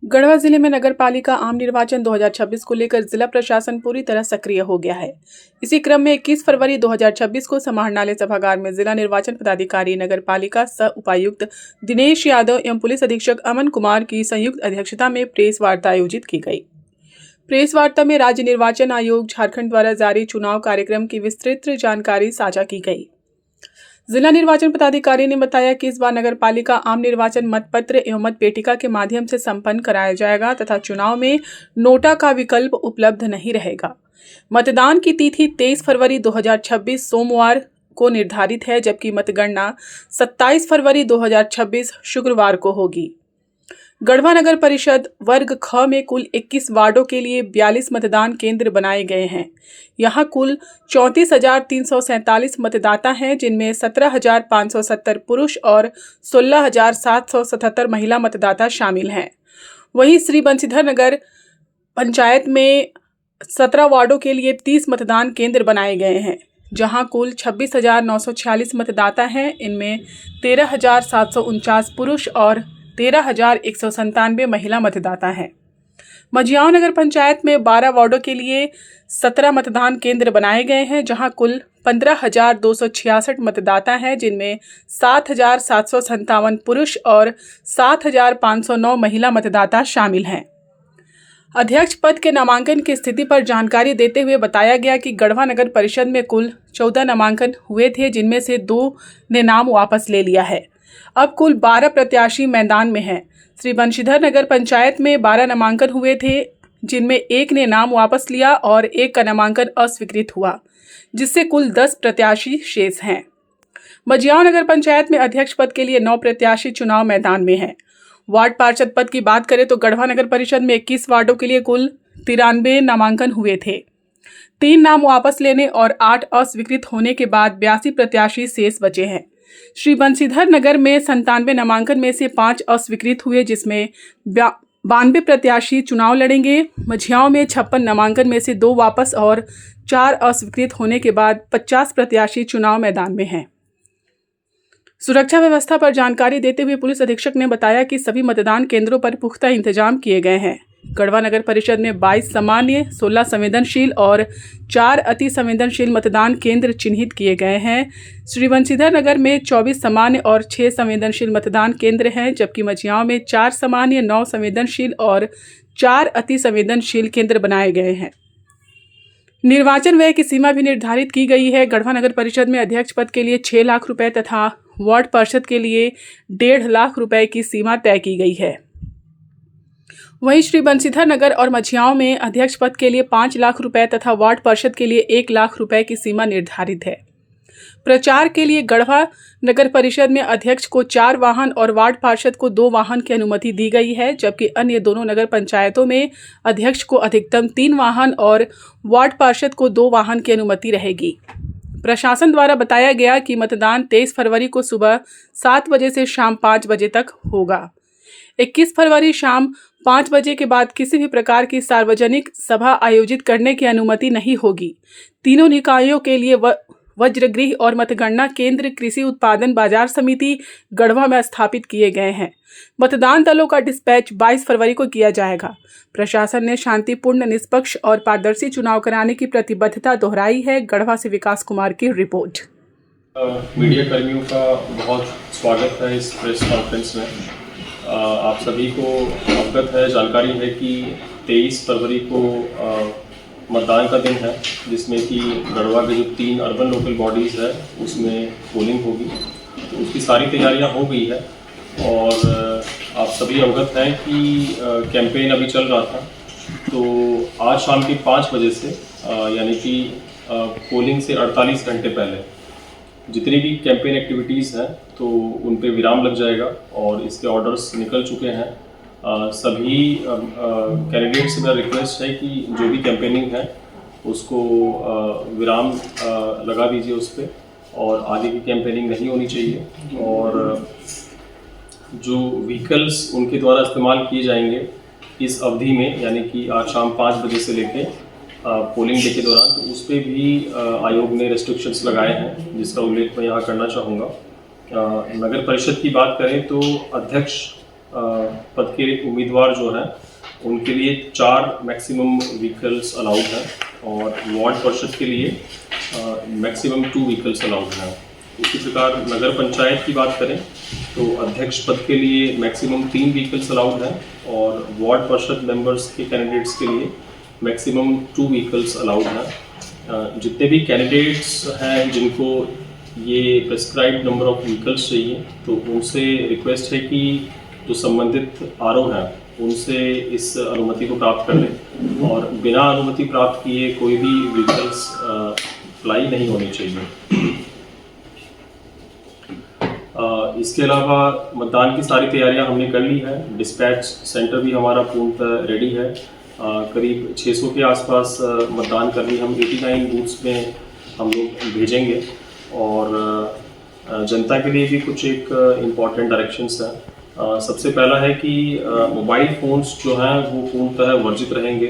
गढ़वा जिले में नगर पालिका आम निर्वाचन 2026 को लेकर जिला प्रशासन पूरी तरह सक्रिय हो गया है। इसी क्रम में 21 फरवरी 2026 को समाहरणालय सभागार में जिला निर्वाचन पदाधिकारी नगर पालिका सह उपायुक्त दिनेश यादव एवं पुलिस अधीक्षक अमन कुमार की संयुक्त अध्यक्षता में प्रेस वार्ता आयोजित की गई। प्रेस वार्ता में राज्य निर्वाचन आयोग झारखंड द्वारा जारी चुनाव कार्यक्रम की विस्तृत जानकारी साझा की गई। जिला निर्वाचन पदाधिकारी ने बताया कि इस बार नगर पालिका आम निर्वाचन मतपत्र एवं मतपेटिका के माध्यम से संपन्न कराया जाएगा तथा चुनाव में नोटा का विकल्प उपलब्ध नहीं रहेगा। मतदान की तिथि 23 फरवरी 2026 सोमवार को निर्धारित है, जबकि मतगणना 27 फरवरी 2026 शुक्रवार को होगी। गढ़वा नगर परिषद वर्ग ख में कुल 21 वार्डों के लिए 42 मतदान केंद्र बनाए गए हैं। यहां कुल 34,347 मतदाता हैं, जिनमें 17,570 पुरुष और 16,777 महिला मतदाता शामिल हैं। वहीं श्री बंशीधर नगर पंचायत में 17 वार्डों के लिए 30 मतदान केंद्र बनाए गए हैं, जहां कुल 26,946 मतदाता हैं। इनमें 13,749 पुरुष और 13,197 महिला मतदाता हैं। मझियाओं नगर पंचायत में 12 वार्डों के लिए 17 मतदान केंद्र बनाए गए हैं, जहां कुल 15,266 मतदाता हैं, जिनमें 7,757 पुरुष और 7,509 महिला मतदाता शामिल हैं। अध्यक्ष पद के नामांकन की स्थिति पर जानकारी देते हुए बताया गया कि गढ़वा नगर परिषद में कुल 14 नामांकन हुए थे, जिनमें से 2 ने नाम वापस ले लिया है। अब कुल 12 प्रत्याशी मैदान में हैं। श्री बंशीधर नगर पंचायत में 12 नामांकन हुए थे, जिनमें 1 ने नाम वापस लिया और 1 का नामांकन अस्वीकृत हुआ, जिससे कुल 10 प्रत्याशी शेष हैं। मझियाओं नगर पंचायत में अध्यक्ष पद के लिए 9 प्रत्याशी चुनाव मैदान में हैं। वार्ड पार्षद पद की बात करें तो गढ़वा नगर परिषद में 21 वार्डों के लिए कुल 93 नामांकन हुए थे। 3 नाम वापस लेने और 8 अस्वीकृत होने के बाद 82 प्रत्याशी शेष बचे हैं। श्री बंशीधर नगर में 97 नामांकन में से 5 अस्वीकृत हुए, जिसमें 92 प्रत्याशी चुनाव लड़ेंगे। मझियाओं में 56 नामांकन में से 2 वापस और 4 अस्वीकृत होने के बाद 50 प्रत्याशी चुनाव मैदान में हैं। सुरक्षा व्यवस्था पर जानकारी देते हुए पुलिस अधीक्षक ने बताया कि सभी मतदान केंद्रों पर पुख्ता इंतजाम किए गए हैं। गढ़वा नगर परिषद में 22 सामान्य, 16 संवेदनशील और 4 अति संवेदनशील मतदान केंद्र चिन्हित किए गए हैं। श्री बंशीधर नगर में 24 सामान्य और 6 संवेदनशील मतदान केंद्र हैं, जबकि मझियाओं में 4 सामान्य, 9 संवेदनशील और 4 अति संवेदनशील केंद्र बनाए गए हैं। निर्वाचन व्यय की सीमा भी निर्धारित की गई है। गढ़वा नगर परिषद में अध्यक्ष पद के लिए 6 लाख रुपए तथा वार्ड पार्षद के लिए 1.5 लाख रुपए की सीमा तय की गई है। वहीं श्री बंशीधर नगर और मझियाओं में अध्यक्ष पद के लिए 5 लाख रुपए तथा वार्ड पार्षद के लिए 1 लाख रुपए की सीमा निर्धारित है। प्रचार के लिए गढ़वा नगर परिषद में अध्यक्ष को 4 वाहन और वार्ड पार्षद को 2 वाहन की अनुमति दी गई है, जबकि अन्य दोनों नगर पंचायतों में अध्यक्ष को अधिकतम 3 वाहन और वार्ड पार्षद को 2 वाहन की अनुमति रहेगी। प्रशासन द्वारा बताया गया कि मतदान 23 फरवरी को सुबह 7 बजे से शाम 5 बजे तक होगा। 21 फरवरी शाम 5 बजे के बाद किसी भी प्रकार की सार्वजनिक सभा आयोजित करने की अनुमति नहीं होगी। तीनों निकायों के लिए वज्रगृह और मतगणना केंद्र कृषि उत्पादन बाजार समिति गढ़वा में स्थापित किए गए हैं। मतदान दलों का डिस्पैच 22 फरवरी को किया जाएगा। प्रशासन ने शांतिपूर्ण, निष्पक्ष और पारदर्शी चुनाव कराने की प्रतिबद्धता दोहराई है। गढ़वा से विकास कुमार की रिपोर्ट। मीडिया कर्मियों का बहुत स्वागत है इस प्रेस कॉन्फ्रेंस में। आप सभी को अवगत है, जानकारी है कि 23 फरवरी को मतदान का दिन है, जिसमें कि गढ़वा के जो 3 अर्बन लोकल बॉडीज़ है उसमें पोलिंग होगी। तो उसकी सारी तैयारियां हो गई है और आप सभी अवगत हैं कि कैंपेन अभी चल रहा था। तो आज शाम के 5 बजे से यानी कि पोलिंग से 48 घंटे पहले जितनी भी कैंपेन एक्टिविटीज़ हैं तो उन पे विराम लग जाएगा और इसके ऑर्डर्स निकल चुके हैं। सभी कैंडिडेट से मेरा रिक्वेस्ट है कि जो भी कैंपेनिंग है उसको विराम लगा दीजिए उस पर, और आगे की कैंपेनिंग नहीं होनी चाहिए। और जो व्हीकल्स उनके द्वारा इस्तेमाल किए जाएंगे इस अवधि में, यानी कि आज शाम 5 बजे से लेके पोलिंग डे के दौरान, तो उस पर भी आयोग ने रेस्ट्रिक्शंस लगाए हैं, जिसका उल्लेख मैं यहाँ करना चाहूँगा। नगर परिषद की बात करें तो अध्यक्ष पद के उम्मीदवार जो हैं उनके लिए 4 मैक्सिमम व्हीकल्स अलाउड हैं और वार्ड परिषद के लिए मैक्सिमम 2 व्हीकल्स अलाउड हैं। इसी प्रकार नगर पंचायत की बात करें तो अध्यक्ष पद के लिए मैक्सिमम 3 व्हीकल्स अलाउड हैं और वार्ड परिषद मेंबर्स के कैंडिडेट्स के लिए मैक्सिमम 2 व्हीकल्स अलाउड हैं। जितने भी कैंडिडेट्स हैं जिनको ये प्रेस्क्राइब्ड नंबर ऑफ व्हीकल्स चाहिए तो उनसे रिक्वेस्ट है कि जो संबंधित आरओ हैं उनसे इस अनुमति को प्राप्त कर लें और बिना अनुमति प्राप्त किए कोई भी व्हीकल्स अप्लाई नहीं होनी चाहिए। इसके अलावा मतदान की सारी तैयारियां हमने कर ली है। डिस्पैच सेंटर भी हमारा पूर्णतः रेडी है। करीब 600 के आसपास मतदान कर्मी हम 89 बूथ्स में हम लोग भेजेंगे और जनता के लिए भी कुछ एक इम्पॉर्टेंट डायरेक्शंस हैं। सबसे पहला है कि मोबाइल फ़ोन्स जो हैं वो पूर्णतः वर्जित रहेंगे।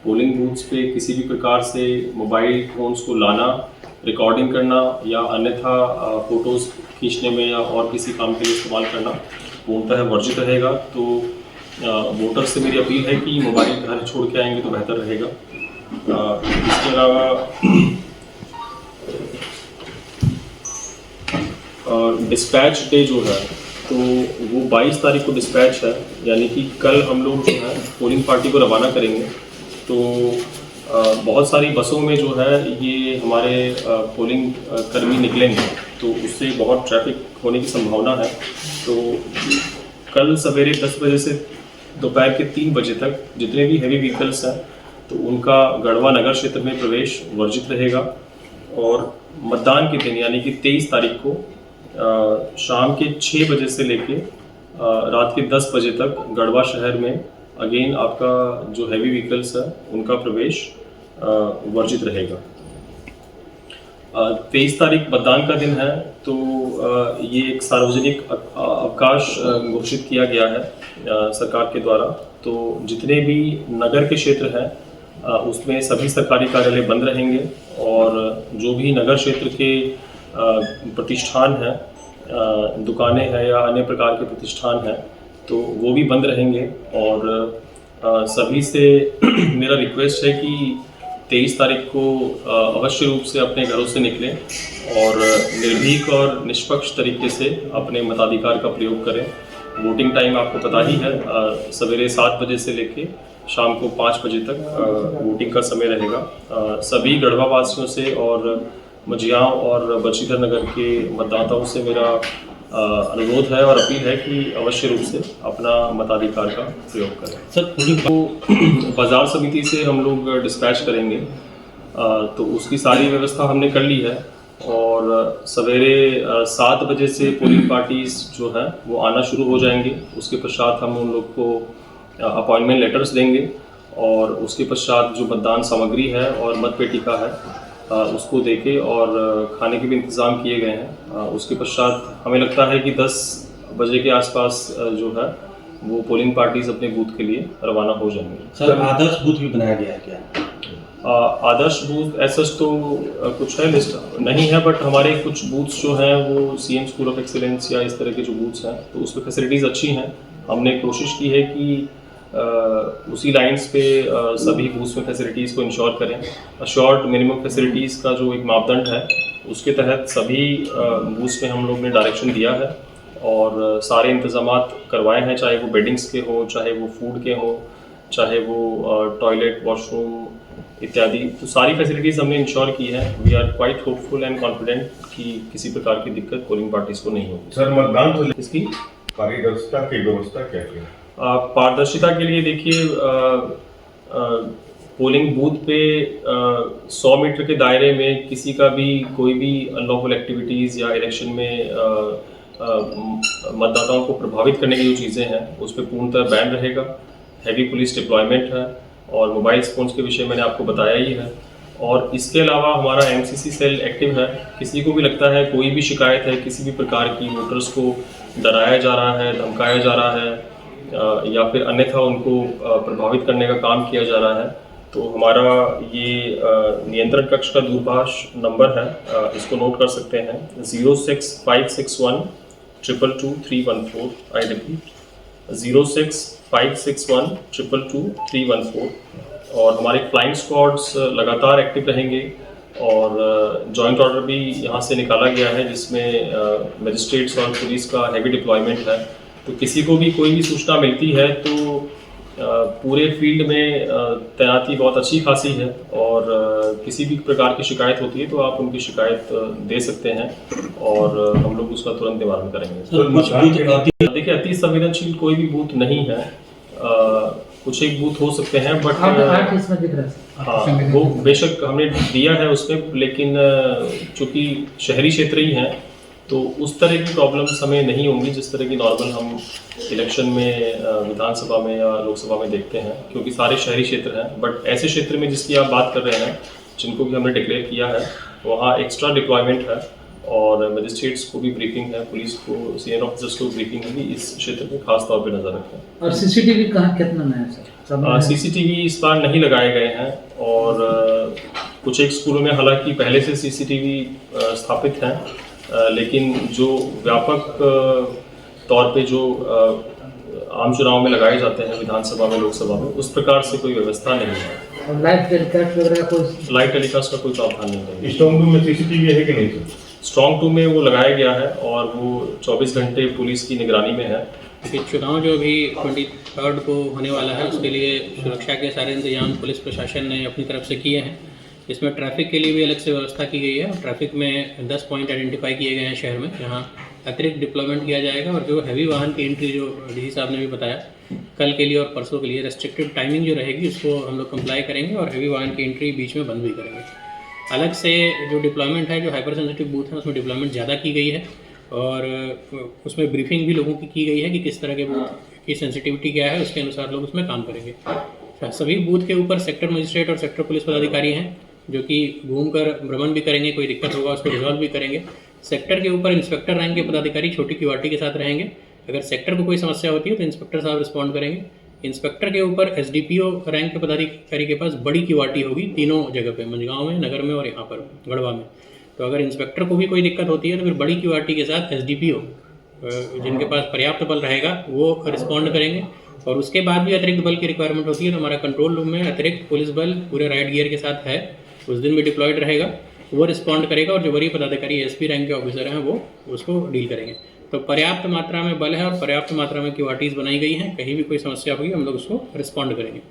पोलिंग बूथ्स पे किसी भी प्रकार से मोबाइल फ़ोन्स को लाना, रिकॉर्डिंग करना या अन्यथा फ़ोटोज़ खींचने में या और किसी काम के लिए इस्तेमाल करना पूर्णतः वर्जित रहेगा। तो वोटर से मेरी अपील है कि मोबाइल घर छोड़ के आएंगे तो बेहतर रहेगा। इसके अलावा डिस्पैच डे जो है तो वो 22 तारीख को डिस्पैच है, यानी कि कल हम लोग जो है पोलिंग पार्टी को रवाना करेंगे। तो बहुत सारी बसों में जो है ये हमारे पोलिंग कर्मी निकलेंगे तो उससे बहुत ट्रैफिक होने की संभावना है। तो कल सवेरे 10 बजे से दोपहर के 3 बजे तक जितने भी हैवी व्हीकल्स हैं तो उनका गढ़वा नगर क्षेत्र में प्रवेश वर्जित रहेगा और मतदान के दिन यानी कि 23 तारीख को शाम के 6 बजे से लेके रात के 10 बजे तक गढ़वा शहर में अगेन आपका जो हैवी व्हीकल्स है उनका प्रवेश वर्जित रहेगा। 23 तारीख मतदान का दिन है तो ये एक सार्वजनिक अवकाश घोषित किया गया है सरकार के द्वारा। तो जितने भी नगर के क्षेत्र हैं उसमें सभी सरकारी कार्यालय बंद रहेंगे और जो भी नगर क्षेत्र के प्रतिष्ठान हैं, दुकानें हैं या अन्य प्रकार के प्रतिष्ठान हैं तो वो भी बंद रहेंगे। और सभी से मेरा रिक्वेस्ट है कि 23 तारीख को अवश्य रूप से अपने घरों से निकलें और निर्भीक और निष्पक्ष तरीके से अपने मताधिकार का प्रयोग करें। वोटिंग टाइम आपको पता ही है, सवेरे 7 बजे से लेके शाम को 5 बजे तक वोटिंग का समय रहेगा। सभी गढ़वा वासियों से और मझियाँ और बचीधर नगर के मतदाताओं से मेरा अनुरोध है और अपील है कि अवश्य रूप से अपना मताधिकार का प्रयोग करें। सर तो बाजार समिति से हम लोग डिस्पैच करेंगे तो उसकी सारी व्यवस्था हमने कर ली है और सवेरे 7 बजे से पोलिंग पार्टीज जो हैं वो आना शुरू हो जाएंगे। उसके पश्चात हम उन लोग को अपॉइंटमेंट लेटर्स देंगे और उसके पश्चात जो मतदान सामग्री है और मतपेटिका है उसको देके और खाने के भी इंतज़ाम किए गए हैं। उसके पश्चात हमें लगता है कि 10 बजे के आसपास जो है वो पोलिंग पार्टीज अपने बूथ के लिए रवाना हो जाएंगे। सर आदर्श बूथ भी बनाया गया है क्या? आदर्श बूथ ऐसा तो कुछ है लिस्ट नहीं है, बट हमारे कुछ बूथ्स जो हैं वो सीएम स्कूल ऑफ एक्सीलेंस या इस तरह के जो बूथ्स हैं तो उसमें फैसिलिटीज़ अच्छी हैं। हमने कोशिश की है कि उसी लाइंस पे सभी बूथ्स में फैसिलिटीज़ को इंश्योर करें। अश्योर्ड मिनिमम फैसिलिटीज़ का जो एक मापदंड है उसके तहत सभी बूथ्स में हम लोग ने डायरेक्शन दिया है और सारे इंतजामात करवाए हैं, चाहे वो बेडिंग्स के हो, चाहे वो फूड के हो, चाहे वो टॉयलेट, वॉशरूम इत्यादि। तो सारी फैसिलिटीज़ हमने इंश्योर की है। We are quite hopeful and confident कि किसी प्रकार की दिक्कत पोलिंग पार्टीज को नहीं होगी। सर मतदान को इसकी पारदर्शिता की व्यवस्था क्या है? पारदर्शिता के लिए देखिए पोलिंग बूथ पे 100 मीटर के दायरे में किसी का भी कोई भी अनलॉफुल एक्टिविटीज़ या इलेक्शन में मतदाताओं को प्रभावित करने की जो चीज़ें हैं उस पर पूर्णतः बैन रहेगा। हैवी पुलिस डिप्लॉयमेंट है और मोबाइल फ़ोन्स के विषय मैंने आपको बताया ही है। और इसके अलावा हमारा एमसीसी सेल एक्टिव है। किसी को भी लगता है कोई भी शिकायत है किसी भी प्रकार की, वोटर्स को डराया जा रहा है, धमकाया जा रहा है या फिर अन्यथा उनको प्रभावित करने का काम किया जा रहा है, तो हमारा ये नियंत्रण कक्ष का दूरभाष नंबर है, इसको नोट कर सकते हैं 06561 222 314। आई रिपीट 0656122314 और हमारे फ्लाइंग स्क्वाड्स लगातार एक्टिव रहेंगे और जॉइंट ऑर्डर भी यहाँ से निकाला गया है जिसमें मजिस्ट्रेट्स और पुलिस का हैवी डिप्लॉयमेंट है। तो किसी को भी कोई भी सूचना मिलती है तो पूरे फील्ड में तैनाती बहुत अच्छी खासी है और किसी भी प्रकार की शिकायत होती है तो आप उनकी शिकायत दे सकते हैं और हम लोग उसका तुरंत निवारण करेंगे। देखिए अति संवेदनशील कोई भी बूथ नहीं है, कुछ एक बूथ हो सकते हैं बट इसमें दिख रहा है। हाँ वो बेशक हमने दिया है उसमें, लेकिन चूंकि शहरी क्षेत्र ही हैं तो उस तरह की प्रॉब्लम्स हमें नहीं होंगी जिस तरह की नॉर्मल हम इलेक्शन में विधानसभा में या लोकसभा में देखते हैं, क्योंकि सारे शहरी क्षेत्र हैं। बट ऐसे क्षेत्र में जिसकी आप बात कर रहे हैं जिनको भी हमने डिक्लेयर किया है वहाँ एक्स्ट्रा डिप्लॉयमेंट है और मजिस्ट्रेट्स को भी ब्रीफिंग है, पुलिस को, सीनियर ऑफिसर्स को ब्रीफिंग है कि इस क्षेत्र में खास तौर पे नजर रखें। और सीसीटीवी कहाँ कितना में है सर? सीसीटीवी इस बार नहीं लगाए गए हैं और कुछ एक स्कूलों में हालांकि पहले से सीसीटीवी स्थापित हैं, लेकिन जो व्यापक तौर पे जो आम चुनाव में लगाए जाते हैं विधानसभा में, लोकसभा में, उस प्रकार से कोई व्यवस्था नहीं है। और लाइव टेलीकास्ट वगैरह कोई? लाइव टेलीकास्ट का कोई प्रावधान नहीं है। स्ट्रॉन्ग रूम में सीसीटीवी है कि नहीं सर? स्ट्रॉन्ग रूम में वो लगाया गया है और वो 24 घंटे पुलिस की निगरानी में है। कि चुनाव जो अभी 23 को होने वाला है उसके लिए सुरक्षा के सारे इंतजाम पुलिस प्रशासन ने अपनी तरफ से किए हैं। इसमें ट्रैफिक के लिए भी अलग से व्यवस्था की गई है और ट्रैफिक में 10 पॉइंट आइडेंटिफाई किए गए हैं शहर में, जहां अतिरिक्त डिप्लॉयमेंट किया जाएगा। और जो हैवी वाहन की एंट्री, जो डीसी साहब ने भी बताया, कल के लिए और परसों के लिए रेस्ट्रिक्टेड टाइमिंग जो रहेगी उसको हम लोग कंप्लाई करेंगे और हैवी वाहन की एंट्री बीच में बंद भी करेंगे। अलग से जो डिप्लॉयमेंट है, जो हाइपर सेंसिटिव बूथ है, उसमें डिप्लॉयमेंट ज़्यादा की गई है और उसमें ब्रीफिंग भी लोगों की गई है कि किस तरह के बूथ की सेंसिटिविटी क्या है, उसके अनुसार लोग उसमें काम करेंगे। सभी बूथ के ऊपर सेक्टर मजिस्ट्रेट और सेक्टर पुलिस पदाधिकारी हैं जो कि घूमकर भ्रमण भी करेंगे, कोई दिक्कत होगा उसको रिजॉल्व भी करेंगे। सेक्टर के ऊपर इंस्पेक्टर रैंक के पदाधिकारी छोटी क्यूआरटी के साथ रहेंगे। अगर सेक्टर को कोई समस्या होती है तो इंस्पेक्टर साहब रिस्पॉन्ड करेंगे। इंस्पेक्टर के ऊपर एसडीपीओ रैंक के पदाधिकारी के पास बड़ी क्यूआरटी होगी तीनों जगह पे, मंझगांव में, नगर में और यहाँ पर गढ़वा में। तो अगर इंस्पेक्टर को भी कोई दिक्कत होती है तो फिर बड़ी क्यूआरटी के साथ एसडीपीओ जिनके पास पर्याप्त बल रहेगा वो रिस्पॉन्ड करेंगे। और उसके बाद भी अतिरिक्त बल की रिक्वायरमेंट होती है तो हमारा कंट्रोल रूम में अतिरिक्त पुलिस बल पूरे राइट गियर के साथ है, उस दिन भी डिप्लॉयड रहेगा, वो रिस्पॉन्ड करेगा और जो वरीय पदाधिकारी एसपी रैंक के ऑफिसर हैं वो उसको डील करेंगे। तो पर्याप्त मात्रा में बल है और पर्याप्त मात्रा में क्यूआरटीज बनाई गई हैं, कहीं भी कोई समस्या होगी हम लोग उसको रिस्पॉन्ड करेंगे।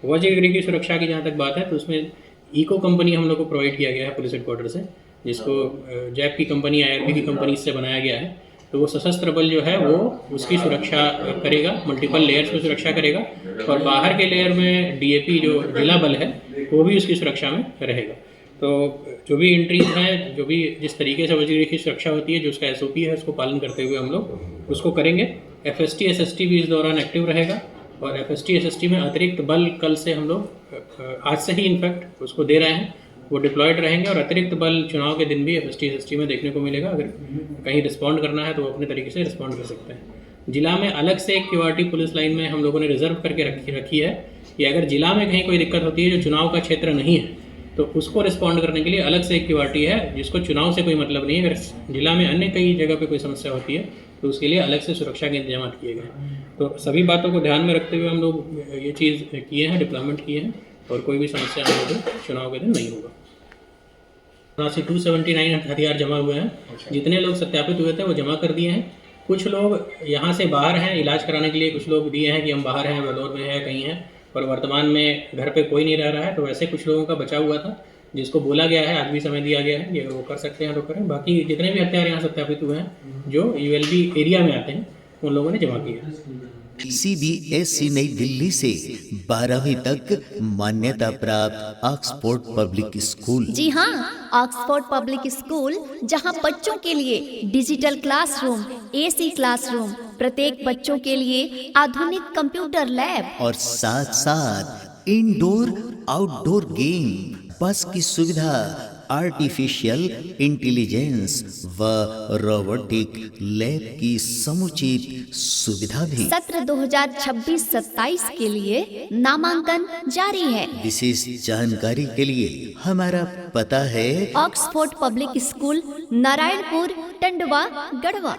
वजहगिरी की सुरक्षा की जहाँ तक बात है तो उसमें इको कंपनी हम लोग को प्रोवाइड किया गया है पुलिस हेडक्वार्टर से, जिसको जैप की कंपनी, IRB की कंपनी से बनाया गया है। तो वो सशस्त्र बल जो है वो उसकी सुरक्षा करेगा, मल्टीपल लेयर्स में सुरक्षा करेगा और बाहर के लेयर में DAP जो जिला बल है वो भी उसकी सुरक्षा में रहेगा। तो जो भी एंट्रीज हैं, जो भी जिस तरीके से वजहगिरी की सुरक्षा होती है, जो उसका SOP है, उसको पालन करते हुए हम लोग उसको करेंगे। FST SST भी इस दौरान एक्टिव रहेगा और FST SST में अतिरिक्त बल कल से हम लोग, आज से ही इनफैक्ट उसको दे रहे हैं, वो डिप्लॉयड रहेंगे और अतिरिक्त बल चुनाव के दिन भी FST SST में देखने को मिलेगा। अगर कहीं रिस्पॉन्ड करना है तो वो अपने तरीके से रिस्पॉन्ड कर सकते हैं। जिला में अलग से एक क्यूआरटी पुलिस लाइन में हम लोगों ने रिजर्व करके रखी है कि अगर जिला में कहीं कोई दिक्कत होती है जो चुनाव का क्षेत्र नहीं है तो उसको रिस्पॉन्ड करने के लिए अलग से एक क्यूआरटी है जिसको चुनाव से कोई मतलब नहीं है। अगर जिला में अन्य कई जगह पे कोई समस्या होती है तो उसके लिए अलग से सुरक्षा के इंतजाम किए गए। तो सभी बातों को ध्यान में रखते हुए हम लोग ये चीज़ किए हैं, डिप्लॉयमेंट किए हैं और कोई भी समस्या हम लोग चुनाव के दिन नहीं होगा। 279 हथियार जमा हुए हैं, जितने लोग सत्यापित हुए थे वो जमा कर दिए हैं। कुछ लोग यहाँ से बाहर हैं इलाज कराने के लिए, कुछ लोग दिए हैं कि हम बाहर हैं, वेलोर में है, कहीं हैं और वर्तमान में घर पे कोई नहीं रह रहा है। तो वैसे कुछ लोगों का बचा हुआ था जिसको बोला गया है, आज भी समय दिया गया है कि अगर वो कर सकते हैं तो करें। बाकी जितने भी हथियार यहाँ सत्यापित हुए हैं जो ULB एरिया में आते हैं उन लोगों ने जमा किए हैं। CBSE नई दिल्ली से 12वीं तक मान्यता प्राप्त ऑक्सफोर्ड पब्लिक स्कूल। जी हाँ, ऑक्सफोर्ड पब्लिक स्कूल, जहाँ बच्चों के लिए डिजिटल क्लासरूम, AC क्लासरूम, प्रत्येक बच्चों के लिए आधुनिक कंप्यूटर लैब और साथ साथ इंडोर आउटडोर गेम, बस की सुविधा, आर्टिफिशियल इंटेलिजेंस व रोबोटिक लैब की समुचित सुविधा भी। सत्र 2026-27 के लिए नामांकन जारी है। विशेष जानकारी के लिए हमारा पता है Oxford public school, Narayanpur, Tandwa, Garhwa.